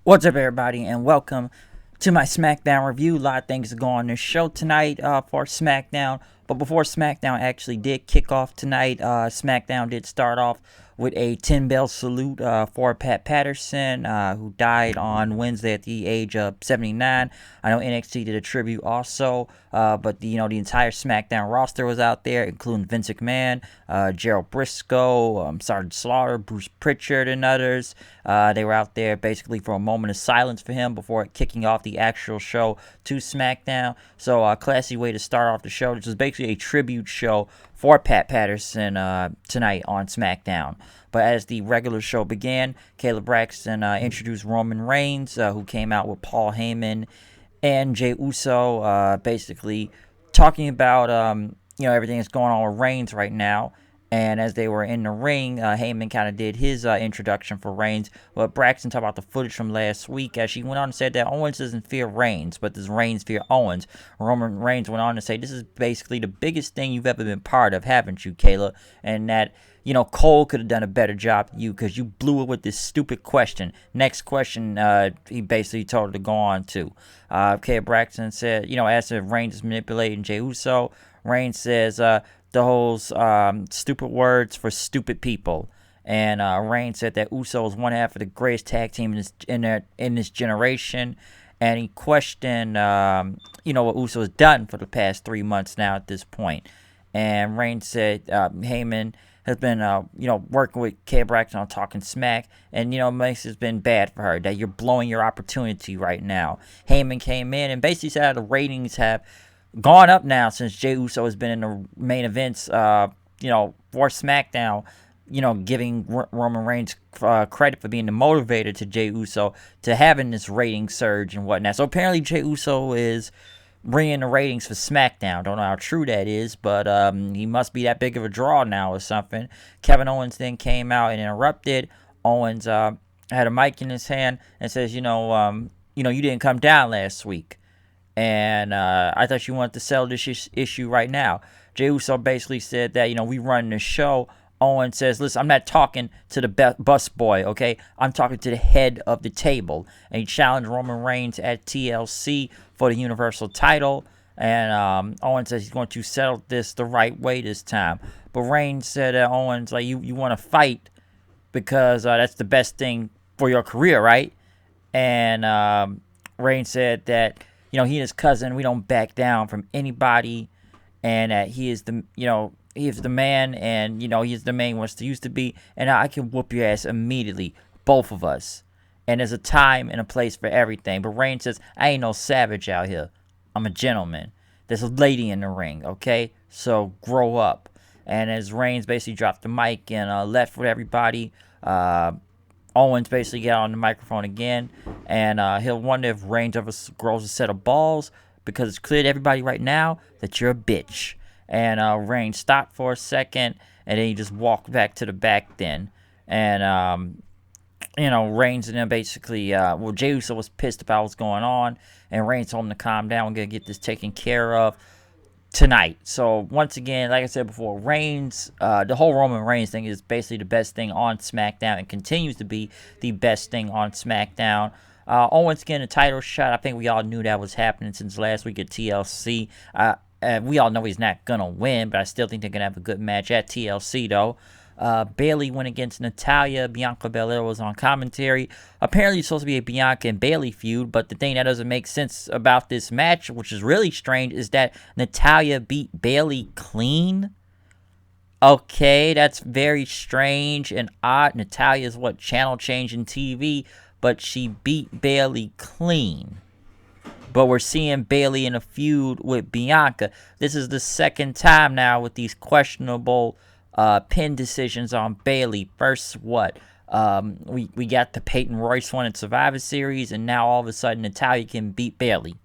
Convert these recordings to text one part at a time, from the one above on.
What's up, everybody, and welcome to my Smackdown review. A lot of things go on this show tonight for Smackdown. But before Smackdown actually did kick off tonight, Smackdown did start off with a 10-bell salute for Pat Patterson, who died on Wednesday at the age of 79. I know NXT did a tribute also, but the entire SmackDown roster was out there, including Vince McMahon, Gerald Briscoe, Sergeant Slaughter, Bruce Pritchard, and others. They were out there basically for a moment of silence for him before kicking off the actual show to SmackDown. So a classy way to start off the show. This was basically a tribute show for Pat Patterson tonight on SmackDown. But as the regular show began, Kayla Braxton introduced Roman Reigns, who came out with Paul Heyman and Jey Uso, basically talking about everything that's going on with Reigns right now. And as they were in the ring, Heyman kind of did his introduction for Reigns. But Braxton talked about the footage from last week, as she went on and said that Owens doesn't fear Reigns, but does Reigns fear Owens? Roman Reigns went on to say, this is basically the biggest thing you've ever been part of, haven't you, Kayla? And that, Cole could have done a better job than you because you blew it with this stupid question. Next question, he basically told her to go on to. Kayla Braxton said, as if Reigns is manipulating Jey Uso, Reigns says, the whole stupid words for stupid people. And Reigns said that Uso is one half of the greatest tag team in this generation. And he questioned, what Uso has done for the past 3 months now at this point. And Reigns said Heyman has been, working with Kayla Braxton on talking smack. And, this has been bad for her, that you're blowing your opportunity right now. Heyman came in and basically said the ratings have gone up now since Jey Uso has been in the main events, for SmackDown, giving Roman Reigns credit for being the motivator to Jey Uso to having this rating surge and whatnot. So apparently Jey Uso is bringing the ratings for SmackDown. Don't know how true that is, but he must be that big of a draw now or something. Kevin Owens then came out and interrupted. Owens had a mic in his hand and says, you didn't come down last week. And I thought you wanted to settle this issue right now. Jey Uso basically said that, we run the show. Owen says, listen, I'm not talking to the bus boy, okay? I'm talking to the head of the table. And he challenged Roman Reigns at TLC for the Universal title. And Owen says he's going to settle this the right way this time. But Reigns said that Owens, you want to fight because that's the best thing for your career, right? And Reigns said that, he and his cousin, we don't back down from anybody, and that he is the, he is the man, and, he is the man he used to be, and I can whoop your ass immediately, both of us. And there's a time and a place for everything. But Reigns says, I ain't no savage out here. I'm a gentleman. There's a lady in the ring, okay? So grow up. And as Reigns basically dropped the mic and left with everybody, Owens basically got on the microphone again, and he'll wonder if Reigns ever grows a set of balls, because it's clear to everybody right now that you're a bitch. And Reigns stopped for a second, and then he just walked back to the back then. And, Reigns and then basically, Jey Uso was pissed about what's going on, and Reigns told him to calm down. We're going to get this taken care of tonight. So once again, like I said before, Reigns, the whole Roman Reigns thing is basically the best thing on SmackDown and continues to be the best thing on SmackDown. Owens getting a title shot. I think we all knew that was happening since last week at TLC. We all know he's not gonna win, but I still think they're gonna have a good match at TLC though. Bayley went against Natalya. Bianca Belair was on commentary. Apparently it's supposed to be a Bianca and Bayley feud, but the thing that doesn't make sense about this match, which is really strange, is that Natalya beat Bayley clean. Okay, that's very strange and odd. Natalya is channel changing TV, but she beat Bayley clean. But we're seeing Bayley in a feud with Bianca. This is the second time now with these questionable pin decisions on Bayley. First, we got the Peyton Royce one in Survivor Series, and now all of a sudden Natalya can beat Bayley.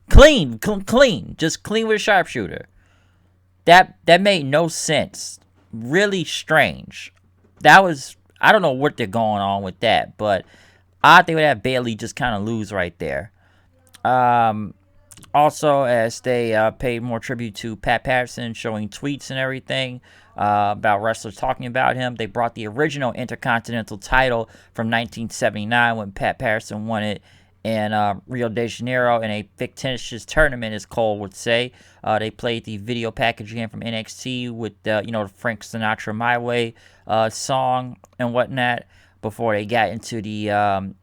Clean, just clean with a sharpshooter. That made no sense. Really strange. I don't know what they're going on with that, but I think we'd have Bayley just kind of lose right there. Also, as they paid more tribute to Pat Patterson, showing tweets and everything, about wrestlers talking about him. They brought the original Intercontinental title from 1979 when Pat Patterson won it in Rio de Janeiro in a fictitious tournament, as Cole would say. They played the video package again from NXT with the Frank Sinatra "My Way" song and whatnot before they got into the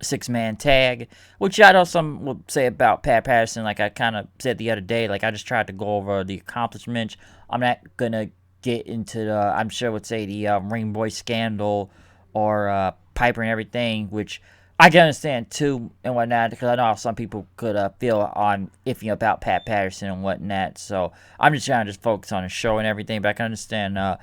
six-man tag, which I know some will say about Pat Patterson. Like I kind of said the other day, like I just tried to go over the accomplishments. I'm not gonna get into the, I'm sure would say the Ring Boy scandal or Piper and everything, which I can understand too and whatnot, because I know some people could feel on iffy about Pat Patterson and whatnot. So I'm just trying to just focus on the show and everything, but I can understand a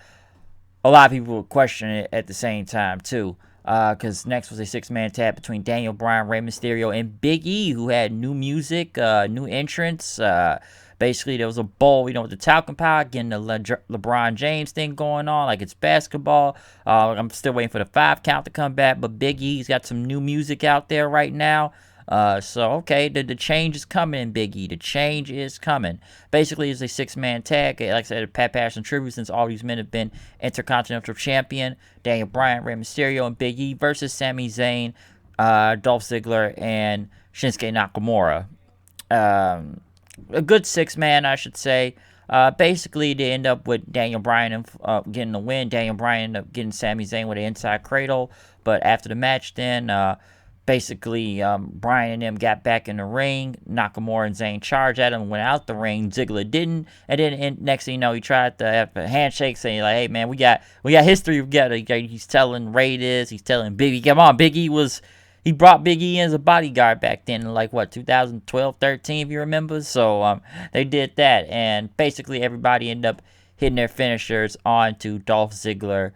lot of people will question it at the same time too. Because next was a six-man tag between Daniel Bryan, Rey Mysterio, and Big E, who had new music, new entrants. Basically, there was a bowl, with the talcum powder, getting the LeBron James thing going on, like it's basketball. I'm still waiting for the 5 count to come back, but Big E's got some new music out there right now. Okay, the change is coming in Big E. The change is coming. Basically, it's a six-man tag. Like I said, a Pat Patterson tribute, since all these men have been Intercontinental Champion. Daniel Bryan, Rey Mysterio, and Big E versus Sami Zayn, Dolph Ziggler, and Shinsuke Nakamura. A good six-man, I should say. Basically, they end up with Daniel Bryan getting the win. Daniel Bryan ended up getting Sami Zayn with an inside cradle. But after the match, then basically, Bryan and them got back in the ring. Nakamura and Zayn charged at him, went out the ring. Ziggler didn't, and then next thing you know, he tried to have a handshake, saying like, "Hey man, we got history together." He's telling Ray this. He's telling Biggie, "Come on, Biggie he brought Big E in as a bodyguard back then, in like 2012, 13, if you remember." So they did that, and basically everybody ended up hitting their finishers onto Dolph Ziggler,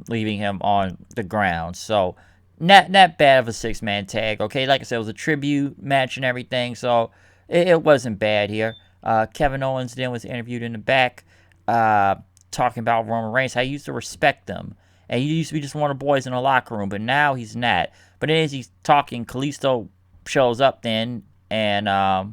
leaving him on the ground. So not bad of a six-man tag, okay? Like I said, it was a tribute match and everything, so it wasn't bad here. Kevin Owens then was interviewed in the back, talking about Roman Reigns, how he used to respect him. And he used to be just one of the boys in the locker room, but now he's not. But then as he's talking, Kalisto shows up then, and I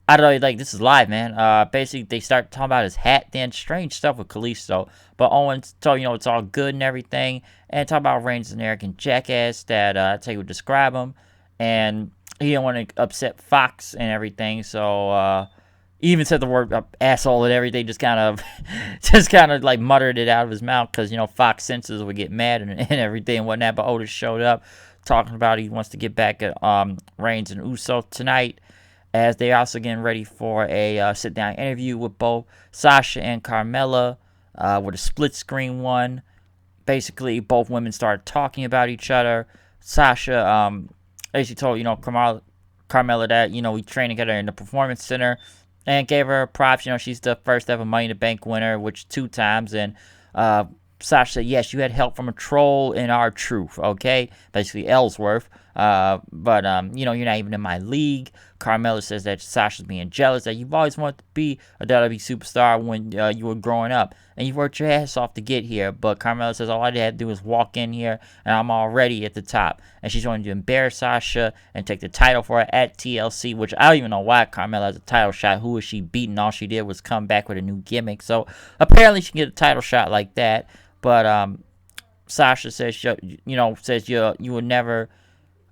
don't know, like, this is live, man. Basically, they start talking about his hat, then strange stuff with Kalisto. But Owens told, it's all good and everything, and talk about Reigns as an arrogant jackass that, that's how he would describe him. And he didn't want to upset Fox and everything, so, he even said the word asshole and everything, just kind of like muttered it out of his mouth, because, Fox censors would get mad and everything and whatnot. But Otis showed up talking about he wants to get back at Reigns and Uso tonight, as they also getting ready for a sit-down interview with both Sasha and Carmella, with a split-screen one. Basically, both women started talking about each other. Sasha basically told, Carmella that, we trained together in the Performance Center, and gave her props. She's the first ever Money in the Bank winner, which 2 times. And Sasha said, yes, you had help from a troll in our truth, okay? Basically, Ellsworth. But you're not even in my league. Carmella says that Sasha's being jealous, that you've always wanted to be a WWE superstar when you were growing up, and you worked your ass off to get here. But Carmella says, all I had to do was walk in here, and I'm already at the top. And she's going to embarrass Sasha and take the title for her at TLC, which I don't even know why Carmella has a title shot. Who is she beating? All she did was come back with a new gimmick. So apparently she can get a title shot like that. But Sasha says, you were never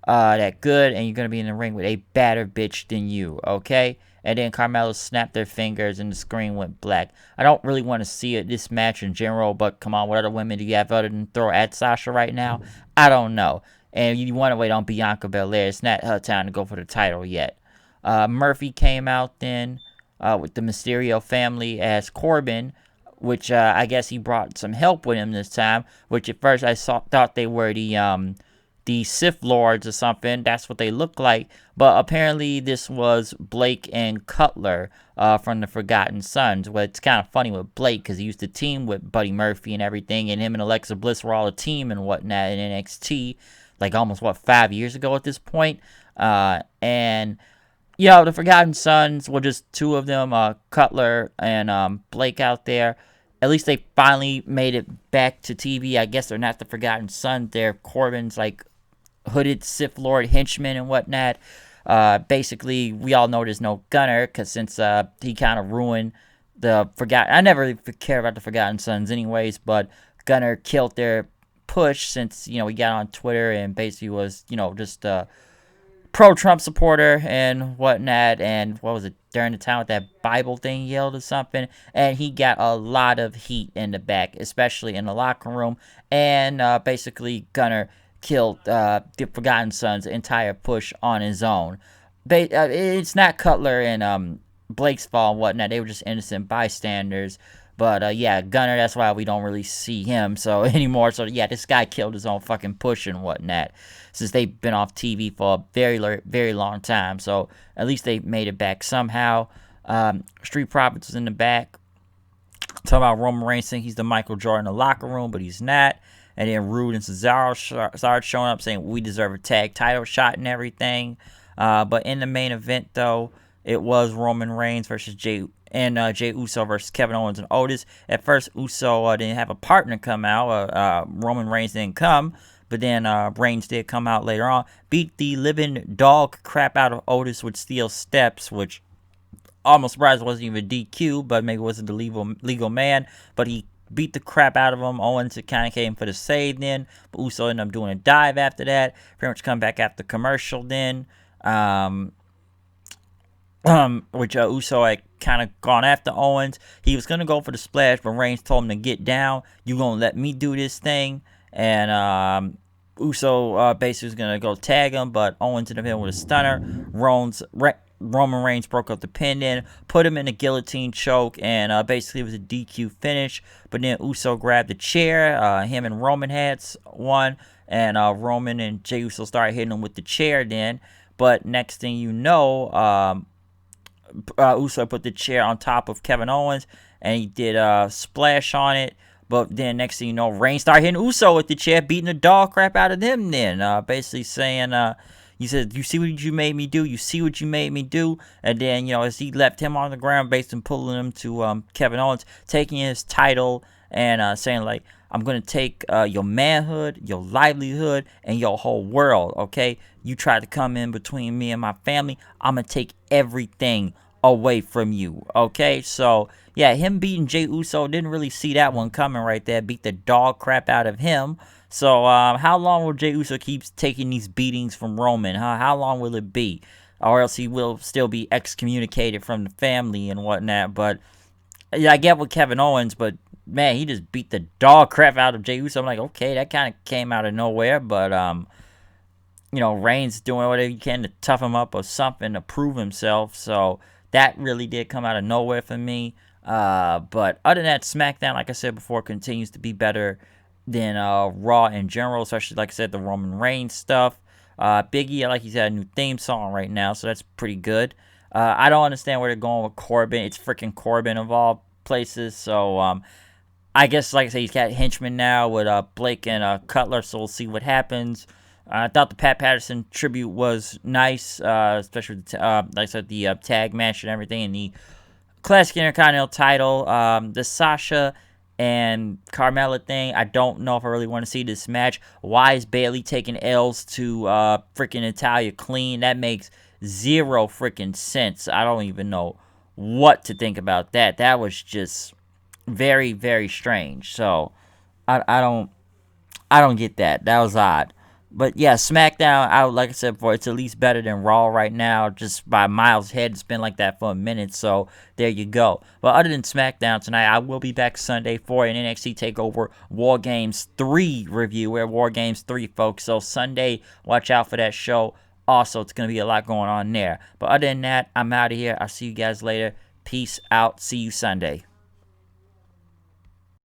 that good, and you're going to be in the ring with a badder bitch than you, okay? And then Carmella snapped their fingers, and the screen went black. I don't really want to see this match in general, but come on, what other women do you have other than throw at Sasha right now? I don't know. And you want to wait on Bianca Belair. It's not her time to go for the title yet. Murphy came out then with the Mysterio family as Corbin, which I guess he brought some help with him this time, which at first I thought they were the Sith Lords or something. That's what they look like. But apparently this was Blake and Cutler from the Forgotten Sons. Well, it's kind of funny with Blake, because he used to team with Buddy Murphy and everything, and him and Alexa Bliss were all a team and whatnot in NXT, like almost, 5 years ago at this point. And the Forgotten Sons were just 2 of them, Cutler and Blake out there. At least they finally made it back to TV. I guess they're not the Forgotten Sons. They're Corbin's, hooded Sith Lord henchmen and whatnot. Basically, we all know there's no Gunner, because since he kind of ruined I never really care about the Forgotten Sons anyways, but Gunner killed their push since, he got on Twitter and basically was, just pro-Trump supporter and whatnot. And what was it, during the time with that Bible thing he yelled or something, and he got a lot of heat in the back, especially in the locker room. And basically Gunner killed the Forgotten Sons' entire push on his own. It's not Cutler and Blake's fault and whatnot. They were just innocent bystanders. But yeah, Gunner, that's why we don't really see him so anymore. So yeah, this guy killed his own fucking push and whatnot, since they've been off TV for a very long time. So at least they made it back somehow. Street Profits was in the back. Talking about Roman Reigns saying he's the Michael Jordan in the locker room, but he's not. And then Rude and Cesaro started showing up saying we deserve a tag title shot and everything. But in the main event, though, it was Roman Reigns versus Jey Uso versus Kevin Owens and Otis. At first, Uso didn't have a partner come out. Roman Reigns didn't come. But then Reigns did come out later on. Beat the living dog crap out of Otis with steel steps, which almost surprised wasn't even DQ, but maybe wasn't the legal man. But he beat the crap out of him. Owens kind of came for the save then. But Uso ended up doing a dive after that. Pretty much come back after commercial then. Which Uso had kind of gone after Owens. He was going to go for the splash, but Reigns told him to get down. You going to let me do this thing? And Uso basically was going to go tag him, but Owens ended up hitting with a stunner. Roman Reigns broke up the pin in, put him in a guillotine choke, and basically it was a DQ finish. But then Uso grabbed the chair. Him and Roman had one, and Roman and Jey Uso started hitting him with the chair then. But next thing you know, Uso put the chair on top of Kevin Owens, and he did a splash on it. But then next thing you know, Reigns started hitting Uso with the chair, beating the dog crap out of them then. Basically saying, he said, you see what you made me do? You see what you made me do? And then, as he left him on the ground, basically pulling him to Kevin Owens, taking his title and saying, like, I'm going to take your manhood, your livelihood, and your whole world, okay? You tried to come in between me and my family. I'm going to take everything away from you, okay? So, yeah, him beating Jey Uso, didn't really see that one coming right there. Beat the dog crap out of him. So, how long will Jey Uso keep taking these beatings from Roman? Huh? How long will it be? Or else he will still be excommunicated from the family and whatnot. But, yeah, I get with Kevin Owens, but, man, he just beat the dog crap out of Jey Uso. I'm like, okay, that kind of came out of nowhere. But, Reigns doing whatever he can to tough him up or something to prove himself. So, that really did come out of nowhere for me. But other than that, SmackDown, like I said before, continues to be better than Raw in general, especially, like I said, the Roman Reigns stuff. Big E, like he said, a new theme song right now, so that's pretty good. I don't understand where they're going with Corbin. It's freaking Corbin of all places. So I guess, like I said, he's got henchmen now with Blake and Cutler, so we'll see what happens. I thought the Pat Patterson tribute was nice, especially with like I said, the tag match and everything, and the Classic Intercontinental title. The Sasha and Carmella thing, I don't know if I really want to see this match. Why is Bayley taking L's to freaking Natalya clean? That makes zero freaking sense. I don't even know what to think about that. That was just very, very strange. So I don't get that. That was odd. But yeah, SmackDown, like I said before, it's at least better than Raw right now, just by miles ahead. It's been like that for a minute, so there you go. But other than SmackDown tonight, I will be back Sunday for an NXT TakeOver War Games 3 review. We're War Games 3, folks, so Sunday, watch out for that show. Also, it's going to be a lot going on there. But other than that, I'm out of here. I'll see you guys later. Peace out. See you Sunday.